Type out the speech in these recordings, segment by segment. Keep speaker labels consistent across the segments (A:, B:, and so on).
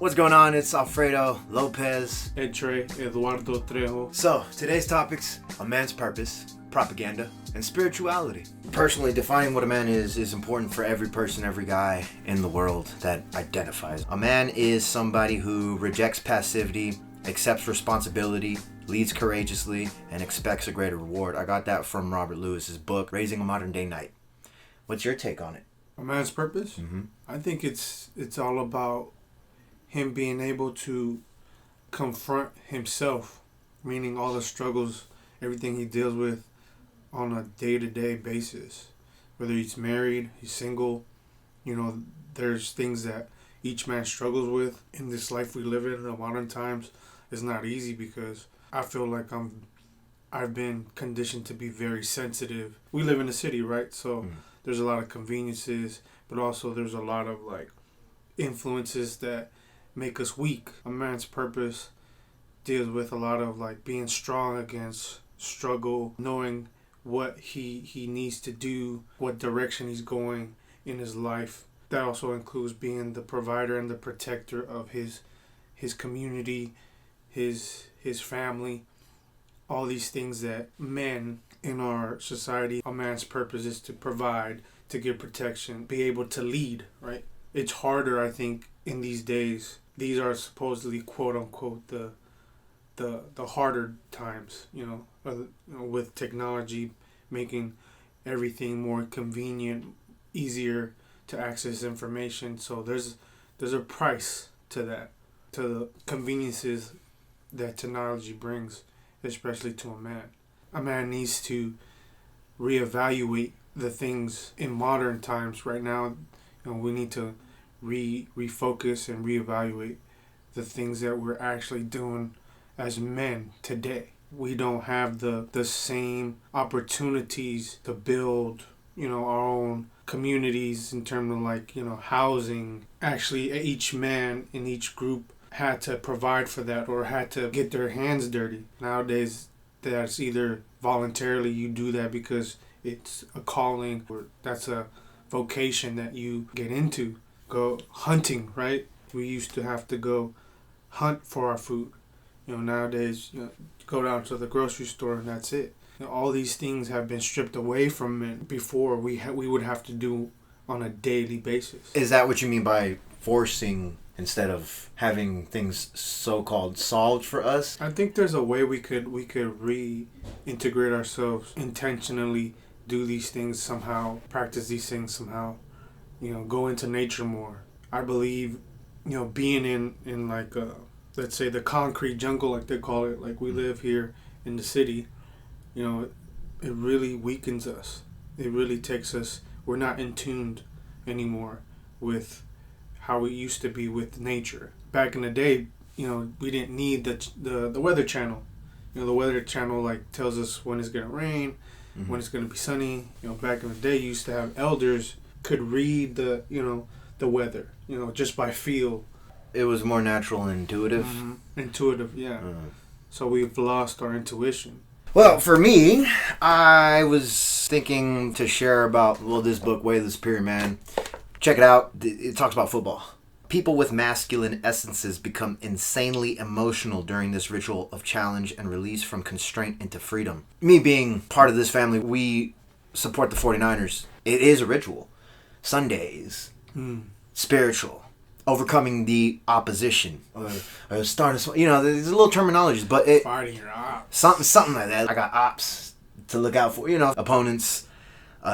A: What's going on? It's Alfredo Lopez.
B: Entre Eduardo Trejo.
A: So, today's topics, a man's purpose, propaganda, and spirituality. Personally, defining what a man is important for every person, every guy in the world that identifies. A man is somebody who rejects passivity, accepts responsibility, leads courageously, and expects a greater reward. I got that from Robert Lewis's book, Raising a Modern Day Knight. What's your take on it?
B: A man's purpose?
A: Mm-hmm.
B: I think it's all about him being able to confront himself, meaning all the struggles, everything he deals with on a day-to-day basis. Whether he's married, he's single, there's things that each man struggles with in this life we live in the modern times. It's not easy because I feel like I've been conditioned to be very sensitive. We live in a city, right? So there's a lot of conveniences, but also there's a lot of influences that make us weak. A man's purpose deals with a lot of being strong against struggle, knowing what he needs to do, what direction he's going in his life. That also includes being the provider and the protector of his community, his family, all these things that men in our society, a man's purpose is to provide, to give protection, be able to lead, right? It's harder, I think, in these days. These are supposedly, quote unquote, the harder times, with technology making everything more convenient, easier to access information. So there's a price to that, to the conveniences that technology brings, especially to a man. A man needs to reevaluate the things in modern times. Right now, we need to refocus and reevaluate the things that we're actually doing as men today. We don't have the same opportunities to build, our own communities in terms of housing. Actually, each man in each group had to provide for that or had to get their hands dirty. Nowadays, that's either voluntarily you do that because it's a calling or that's a vocation that you get into. Go hunting, right? We used to have to go hunt for our food. Nowadays, go down to the grocery store and that's it. All these things have been stripped away from men before we would have to do on a daily basis.
A: Is that what you mean by forcing instead of having things so-called solved for us?
B: I think there's a way we could reintegrate ourselves, intentionally do these things somehow, practice these things somehow, go into nature more. I believe, being in let's say the concrete jungle, like they call it, like we live here in the city, it really weakens us. It really takes us, we're not in tuned anymore with how we used to be with nature. Back in the day, we didn't need the weather channel. The weather channel tells us when it's going to rain, when it's going to be sunny. Back in the day, you used to have elders could read the weather, just by feel.
A: It was more natural and intuitive.
B: Intuitive, yeah. So we've lost our intuition.
A: Well, for me, I was thinking to share about, this book, Way of the Superior Man. Check it out. It talks about football. People with masculine essences become insanely emotional during this ritual of challenge and release from constraint into freedom. Me being part of this family, we support the 49ers. It is a ritual. Sundays. Spiritual. Overcoming the opposition. Or start there's a little terminologies, but it...
B: Fighting your ops.
A: Something like that. I got ops to look out for. Opponents,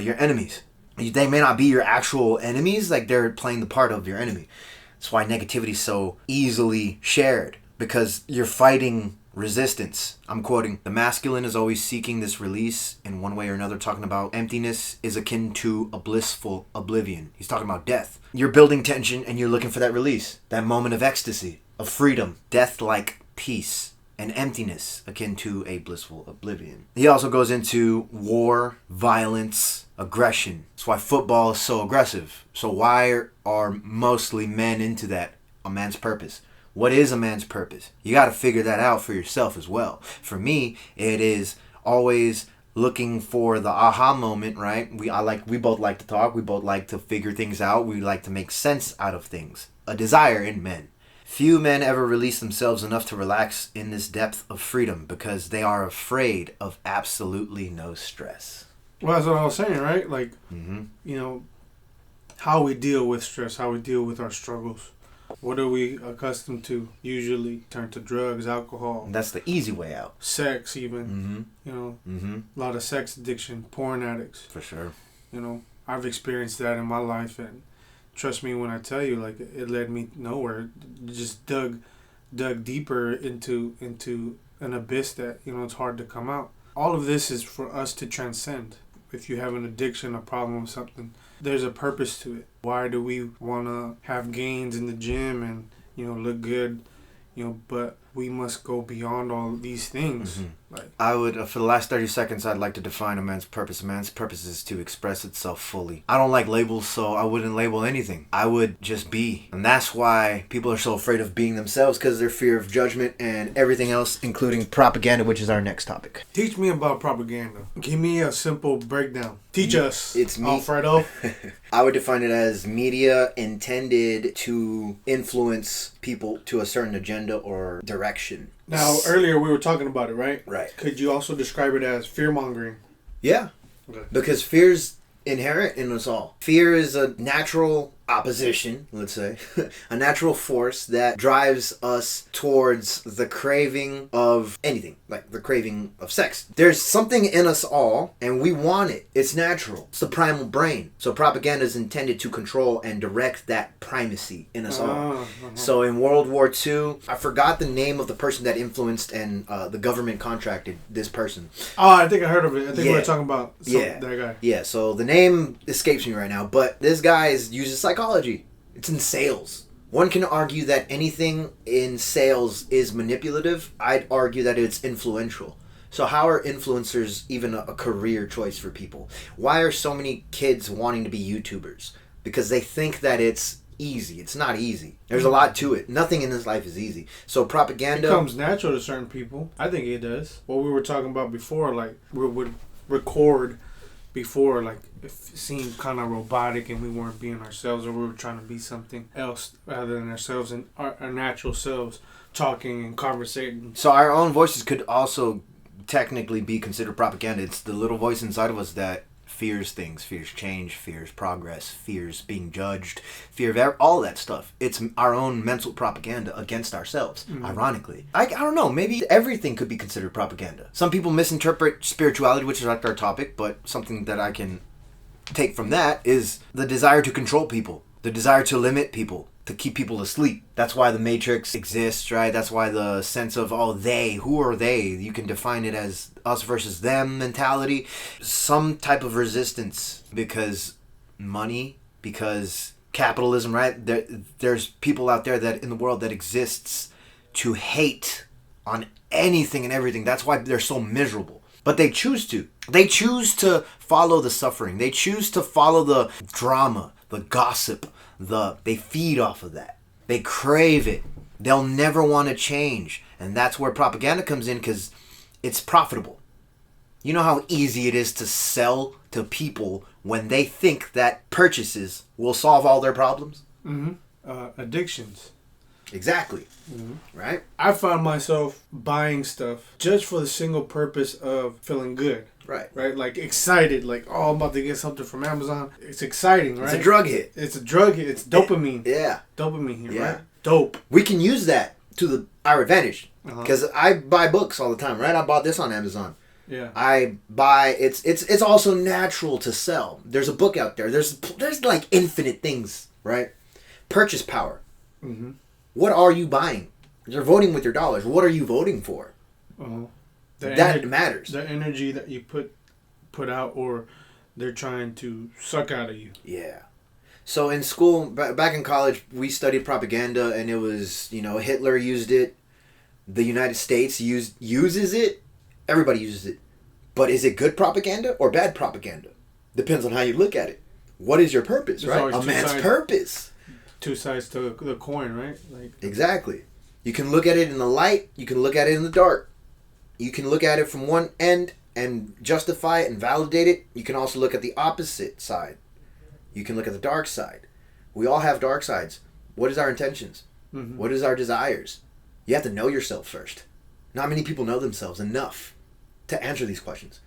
A: your enemies. They may not be your actual enemies, they're playing the part of your enemy. That's why negativity is so easily shared, because you're fighting resistance. I'm quoting, "The masculine is always seeking this release in one way or another," talking about emptiness is akin to a blissful oblivion. He's talking about death. You're building tension and you're looking for that release, that moment of ecstasy, of freedom, death-like peace, and emptiness akin to a blissful oblivion. He also goes into war, violence, aggression. That's why football is so aggressive. So why are mostly men into that? A man's purpose. What is a man's purpose? You got to figure that out for yourself as well. For me, it is always looking for the aha moment, right? We both like to talk. We both like to figure things out. We like to make sense out of things. A desire in men. Few men ever release themselves enough to relax in this depth of freedom because they are afraid of absolutely no stress.
B: Well, that's what I was saying, right? Like,
A: Mm-hmm.
B: you know, how we deal with stress, how we deal with our struggles. What are we accustomed to? Usually turn to drugs, alcohol.
A: And that's the easy way out.
B: Sex, even.
A: Mm-hmm.
B: You know,
A: Mm-hmm.
B: a lot of sex addiction, porn addicts.
A: For sure.
B: You know, I've experienced that in my life, and trust me when I tell you, like, it led me nowhere. It just dug deeper into an abyss that, you know, it's hard to come out. All of this is for us to transcend. If you have an addiction, a problem with something, there's a purpose to it. Why do we want to have gains in the gym and, you know, look good, you know, but we must go beyond all these things.
A: Mm-hmm.
B: Like,
A: I would, for the last 30 seconds, I'd like to define a man's purpose. A man's purpose is to express itself fully. I don't like labels, so I wouldn't label anything. I would just be. And that's why people are so afraid of being themselves, because their fear of judgment and everything else, including propaganda, which is our next topic.
B: teach me about propaganda. Give me a simple breakdown. Teach us.
A: It's me.
B: Alfredo.
A: I would define it as media intended to influence people to a certain agenda or direction.
B: Now, earlier we were talking about it, right?
A: Right.
B: Could you also describe it as fear-mongering?
A: Yeah.
B: Okay.
A: Because fear's inherent in us all. Fear is a natural opposition, let's say, a natural force that drives us towards the craving of anything, like the craving of sex. There's something in us all, and we want it. It's natural. It's the primal brain. So propaganda is intended to control and direct that primacy in us all. So in World War II, I forgot the name of the person that influenced and the government contracted this person.
B: Oh, I think I heard of it. I think we were talking about that guy.
A: Yeah, so the name escapes me right now, but this guy uses psychology. It's in sales. One can argue that anything in sales is manipulative. I'd argue that it's influential. So how are influencers even a career choice for people? Why are so many kids wanting to be YouTubers? Because they think that it's easy. It's not easy. There's a lot to it. Nothing in this life is easy. So propaganda...
B: It comes natural to certain people. I think it does. What we were talking about before, like, we would record before, like, it seemed kind of robotic and we weren't being ourselves, or we were trying to be something else rather than ourselves and our natural selves talking and conversating.
A: So our own voices could also technically be considered propaganda. It's the little voice inside of us that fears things, fears change, fears progress, fears being judged, fear of all that stuff. It's our own mental propaganda against ourselves, ironically. I don't know, maybe everything could be considered propaganda. Some people misinterpret spirituality, which is like our topic, but something that I can take from that is the desire to control people, the desire to limit people, to keep people asleep. That's why the Matrix exists, right? That's why the sense of, oh, they, who are they? You can define it as us versus them mentality. Some type of resistance because money, because capitalism, right? There's people out there that in the world that exists to hate on anything and everything. That's why they're so miserable. But they choose to. They choose to follow the suffering. They choose to follow the drama, the gossip. They feed off of that. They crave it. They'll never want to change. And that's where propaganda comes in, because it's profitable. You know how easy it is to sell to people when they think that purchases will solve all their problems?
B: Addictions.
A: Exactly. Right?
B: I found myself buying stuff just for the single purpose of feeling good. Right? Like excited. Like, oh, I'm about to get something from Amazon. It's exciting, right?
A: It's a drug hit.
B: It's a drug hit. It's dopamine.
A: Yeah.
B: Dopamine here, right? Dope.
A: We can use that to our advantage. Because I buy books all the time, right? I bought this on Amazon.
B: Yeah.
A: I buy... It's also natural to sell. There's a book out there. There's like infinite things, right? Purchase power. What are you buying? You're voting with your dollars. What are you voting for? That matters.
B: The energy that you put out, or they're trying to suck out of you.
A: Yeah. So in school, back in college, we studied propaganda, and it was, Hitler used it. The United States uses it. Everybody uses it. But is it good propaganda or bad propaganda? Depends on how you look at it. What is your purpose, right? A man's purpose.
B: Two sides to the coin, right?
A: Exactly. You can look at it in the light. You can look at it in the dark. You can look at it from one end and justify it and validate it. You can also look at the opposite side. You can look at the dark side. We all have dark sides. What is our intentions?
B: Mm-hmm.
A: What is our desires? You have to know yourself first. Not many people know themselves enough to answer these questions.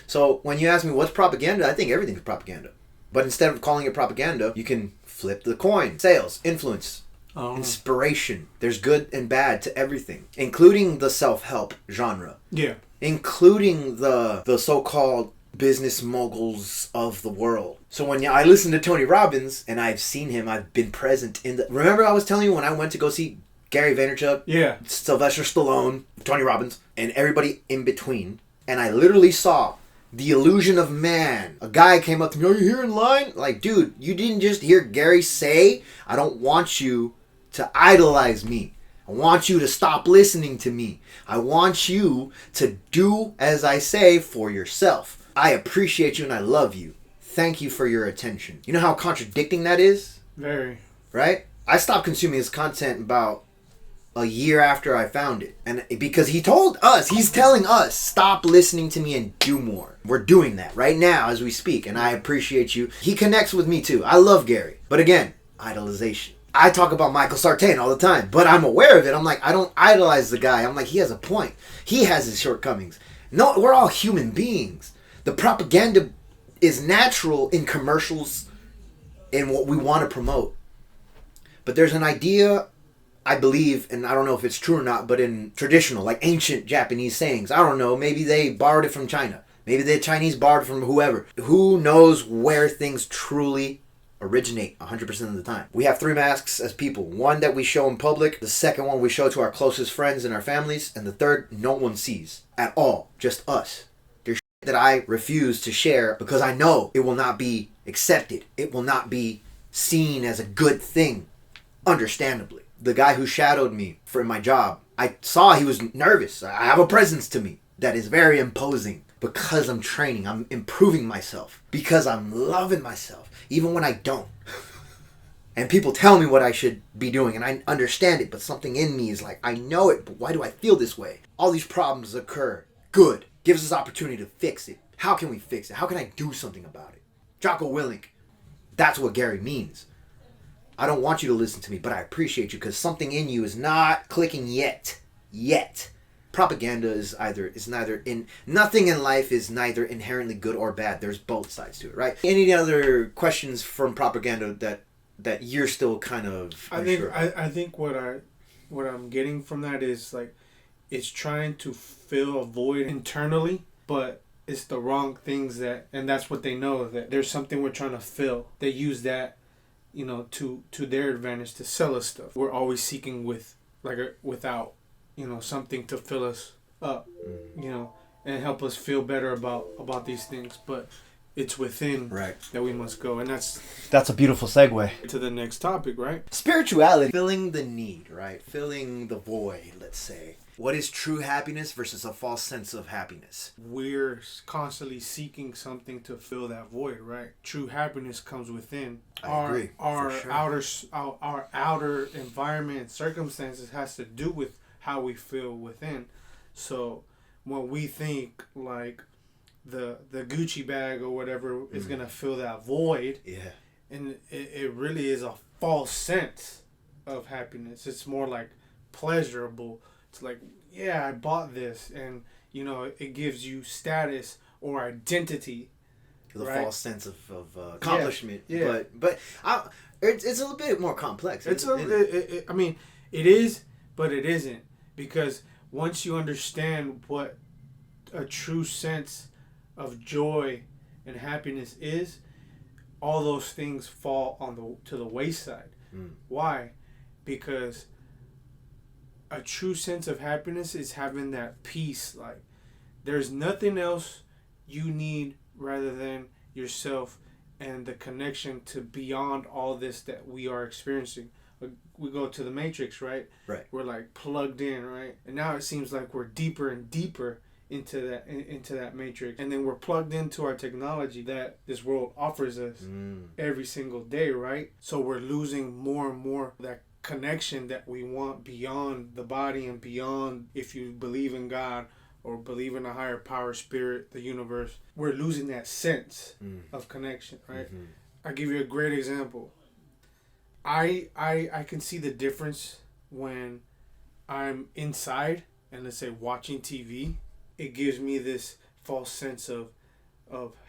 A: So when you ask me what's propaganda, I think everything's propaganda. But instead of calling it propaganda, you can flip the coin. Sales, influence, inspiration. There's good and bad to everything, including the self-help genre.
B: Yeah.
A: Including the so-called business moguls of the world. So when I listen to Tony Robbins, and I've seen him, I've been present in the... Remember I was telling you when I went to go see Gary Vaynerchuk?
B: Yeah.
A: Sylvester Stallone, Tony Robbins, and everybody in between. And I literally saw The Illusion of Man. A guy came up to me, are you here in line? Like, dude, you didn't just hear Gary say, I don't want you to idolize me. I want you to stop listening to me. I want you to do as I say for yourself. I appreciate you and I love you. Thank you for your attention. You know how contradicting that is?
B: Very.
A: Right? I stopped consuming his content about a year after I found it. And because he told us, he's telling us, stop listening to me and do more. We're doing that right now as we speak. And I appreciate you. He connects with me too. I love Gary. But again, idolization. I talk about Michael Sartain all the time, but I'm aware of it. I'm like, I don't idolize the guy. I'm like, he has a point. He has his shortcomings. No, we're all human beings. The propaganda is natural in commercials and what we want to promote. But there's an idea, I believe, and I don't know if it's true or not, but in traditional, like ancient Japanese sayings, I don't know, maybe they borrowed it from China. Maybe the Chinese borrowed it from whoever. Who knows where things truly originate 100% of the time. We have 3 masks as people. One that we show in public, the second one we show to our closest friends and our families, and the third no one sees at all, just us. There's shit that I refuse to share because I know it will not be accepted. It will not be seen as a good thing, understandably. The guy who shadowed me for my job, I saw he was nervous. I have a presence to me that is very imposing because I'm training, I'm improving myself, because I'm loving myself. Even when I don't. And people tell me what I should be doing, and I understand it, but something in me is like, I know it, but why do I feel this way? All these problems occur. Good. Gives us opportunity to fix it. How can we fix it? How can I do something about it? Jocko Willink. That's what Gary means. I don't want you to listen to me, but I appreciate you because something in you is not clicking yet. Yet. Propaganda is nothing in life is neither inherently good or bad. There's both sides to it, right? Any other questions from propaganda that you're still kind of unsure?
B: I think what I'm getting from that is like it's trying to fill a void internally, but it's the wrong things and that's what they know, that there's something we're trying to fill. They use that, to their advantage to sell us stuff. We're always seeking without something to fill us up, and help us feel better about these things. But it's within that we must go. And
A: that's a beautiful segue
B: to the next topic, right?
A: Spirituality. Filling the need, right? Filling the void, let's say. What is true happiness versus a false sense of happiness?
B: We're constantly seeking something to fill that void, right? True happiness comes within.
A: I agree.
B: Our outer environment and circumstances has to do with how we feel within. So when we think like the Gucci bag or whatever is gonna fill that void, and it really is a false sense of happiness. It's more like pleasurable. It's like, yeah, I bought this, and it gives you status or identity.
A: The false sense of accomplishment. Yeah. But it's a little bit more complex.
B: It is, but it isn't. Because once you understand what a true sense of joy and happiness is, all those things fall to the wayside. Why? Because a true sense of happiness is having that peace. Like, there's nothing else you need rather than yourself and the connection to beyond all this that we are experiencing. We go to the Matrix, right?
A: Right.
B: We're like plugged in, right? And now it seems like we're deeper and deeper into that Matrix, and then we're plugged into our technology that this world offers us every single day, right? So we're losing more and more that connection that we want beyond the body and beyond, if you believe in God or believe in a higher power, spirit, the universe. We're losing that sense of connection, right? I'll give you a great example. I can see the difference when I'm inside and, let's say, watching TV. It gives me this false sense of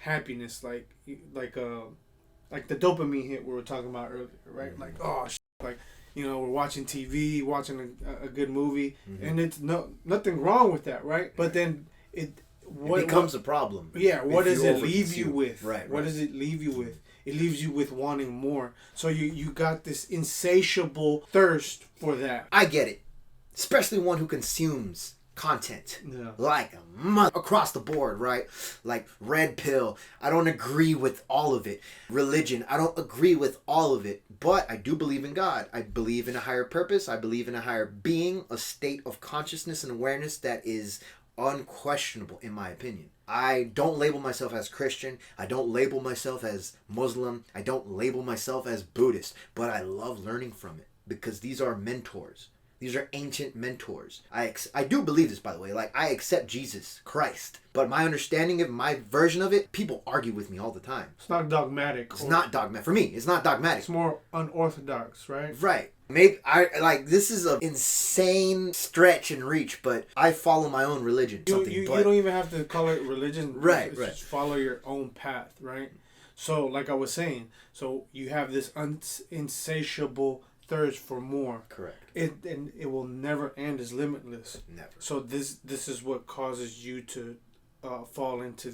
B: happiness, like the dopamine hit we were talking about earlier, right?
A: Mm-hmm.
B: Like, oh, like, we're watching TV, watching a good movie,
A: Mm-hmm.
B: and it's nothing wrong with that, right? But then
A: it becomes a problem.
B: Yeah, what does it leave you with?
A: Right.
B: What does it leave you with? It leaves you with wanting more. So you got this insatiable thirst for that.
A: I get it, especially one who consumes content like a across the board, right? Like red pill, I don't agree with all of it. Religion, I don't agree with all of it, but I do believe in God. I believe in a higher purpose. I believe in a higher being, a state of consciousness and awareness that is unquestionable, in my opinion. I don't label myself as Christian. I don't label myself as Muslim. I don't label myself as Buddhist, but I love learning from it because these are mentors. These are ancient mentors. I do believe this, by the way. Like, I accept Jesus Christ. But my understanding of my version of it, people argue with me all the time.
B: It's not dogmatic.
A: It's not dogmatic. For me, it's not dogmatic.
B: It's more unorthodox, right?
A: Right. Maybe this is an insane stretch and reach, but I follow my own religion.
B: You don't even have to call it religion.
A: Right.
B: Just follow your own path, right? So, like I was saying, so you have this insatiable thirst for more.
A: Correct.
B: And it will never end. It's limitless.
A: Never.
B: So this is what causes you to fall into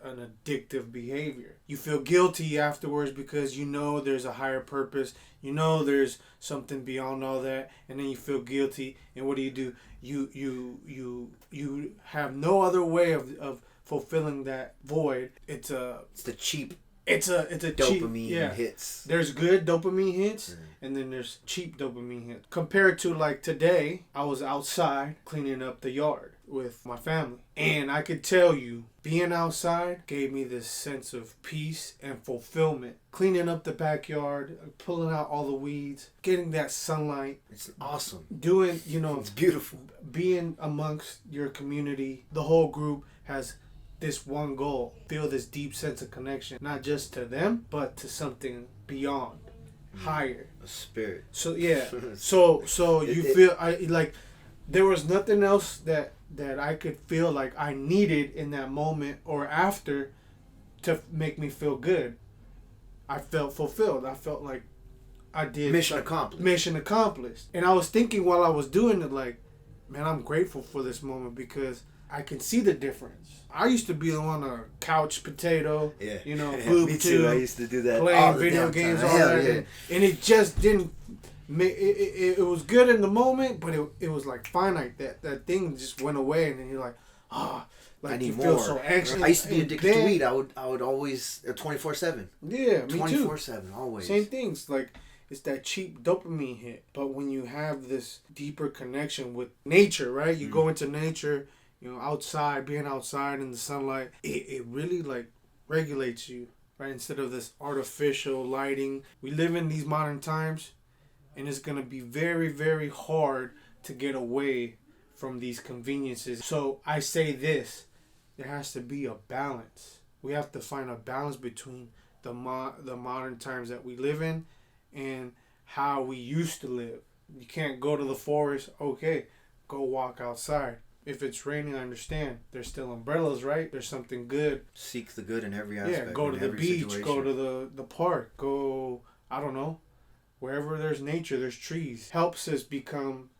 B: an addictive behavior. You feel guilty afterwards because you know there's a higher purpose. You know there's something beyond all that, and then you feel guilty. And what do? You have no other way of fulfilling that void. It's the cheap. It's a
A: dopamine
B: cheap,
A: hits.
B: There's good dopamine hits, and then there's cheap dopamine hits. Compared to, like, today, I was outside cleaning up the yard with my family, and I could tell you, being outside gave me this sense of peace and fulfillment. Cleaning up the backyard, pulling out all the weeds, getting that sunlight.
A: It's awesome.
B: Doing,
A: it's beautiful.
B: Being amongst your community. The whole group has this one goal, feel this deep sense of connection, not just to them, but to something beyond, higher.
A: A spirit.
B: So yeah, so you feel like there was nothing else that I could feel like I needed in that moment or after to make me feel good. I felt fulfilled. I felt like I did
A: mission accomplished.
B: Mission accomplished. And I was thinking while I was doing it, like, man, I'm grateful for this moment because I can see the difference. I used to be on a couch potato, boob
A: me too. I used to do that,
B: playing video games, all that, and it just didn't. It was good in the moment, but it was like finite. That thing just went away, and then you're like, like I need more. Feel so anxious.
A: I used to be addicted to weed. I would always 24/7.
B: Yeah, me
A: 24/7, always.
B: Same things like. It's that cheap dopamine hit. But when you have this deeper connection with nature, right? You go into nature. Outside, being outside in the sunlight, it really, like, regulates you, right? Instead of this artificial lighting. We live in these modern times, and it's going to be very, very hard to get away from these conveniences. So I say this, there has to be a balance. We have to find a balance between the modern times that we live in and how we used to live. You can't go to the forest, okay, go walk outside. If it's raining, I understand. There's still umbrellas, right? There's something good.
A: Seek the good in every aspect.
B: Yeah, go to the beach, situation. Go to the park, go, I don't know, wherever there's nature, there's trees. Helps us become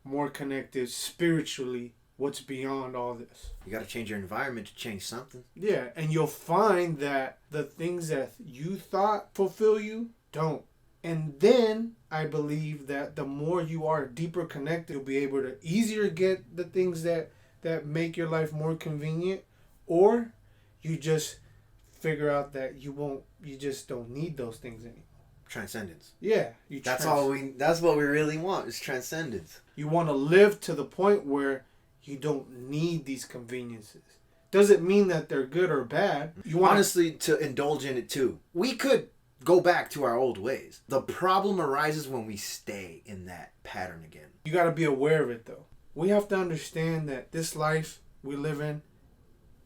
B: more connected spiritually, what's beyond all this.
A: You got to change your environment to change something.
B: Yeah, and you'll find that the things that you thought fulfill you don't. And then I believe that the more you are deeper connected, you'll be able to easier get the things that make your life more convenient, or you just figure out that you just don't need those things anymore.
A: Transcendence.
B: Yeah.
A: That's what we really want is transcendence.
B: You want to live to the point where you don't need these conveniences. Doesn't mean that they're good or bad.
A: You want honestly to indulge in it too. We could go back to our old ways. The problem arises when we stay in that pattern again.
B: You got to be aware of it, though. We have to understand that this life we live in,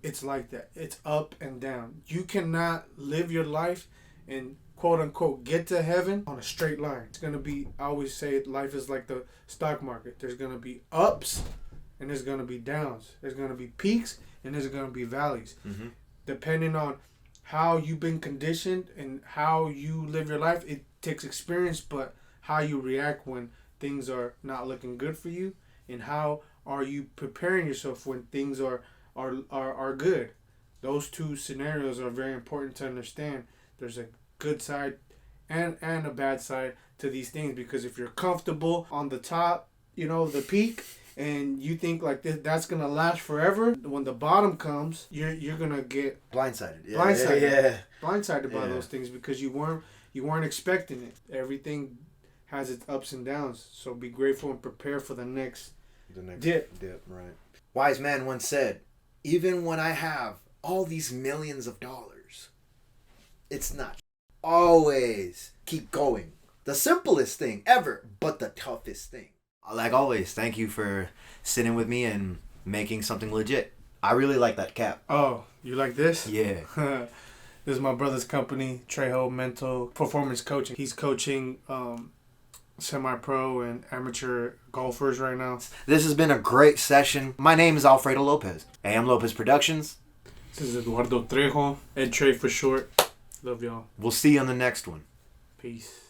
B: it's like that. It's up and down. You cannot live your life and quote unquote get to heaven on a straight line. It's gonna be, I always say life is like the stock market. There's gonna be ups and there's gonna be downs. There's gonna be peaks and there's gonna be valleys.
A: Mm-hmm.
B: Depending on how you've been conditioned and how you live your life, it takes experience, but how you react when things are not looking good for you, and how are you preparing yourself when things are good. Those two scenarios are very important to understand. There's a good side and a bad side to these things, because if you're comfortable on the top, the peak, and you think like that's gonna last forever, when the bottom comes, you're gonna get
A: blindsided.
B: Blindsided by those things, because you weren't expecting it. Everything has its ups and downs, so be grateful and prepare for the next dip.
A: Right. Wise man once said, even when I have all these millions of dollars, it's not always keep going. The simplest thing ever, but the toughest thing. Like always, thank you for sitting with me and making something legit. I really like that cap.
B: Oh, you like this?
A: Yeah.
B: This is my brother's company, Trejo Mental Performance Coaching. He's coaching semi-pro and amateur golfers right now.
A: This has been a great session. My name is Alfredo Lopez. AM Lopez Productions.
B: This is Eduardo Trejo, Ed Trey for short. Love y'all.
A: We'll see you on the next one.
B: Peace.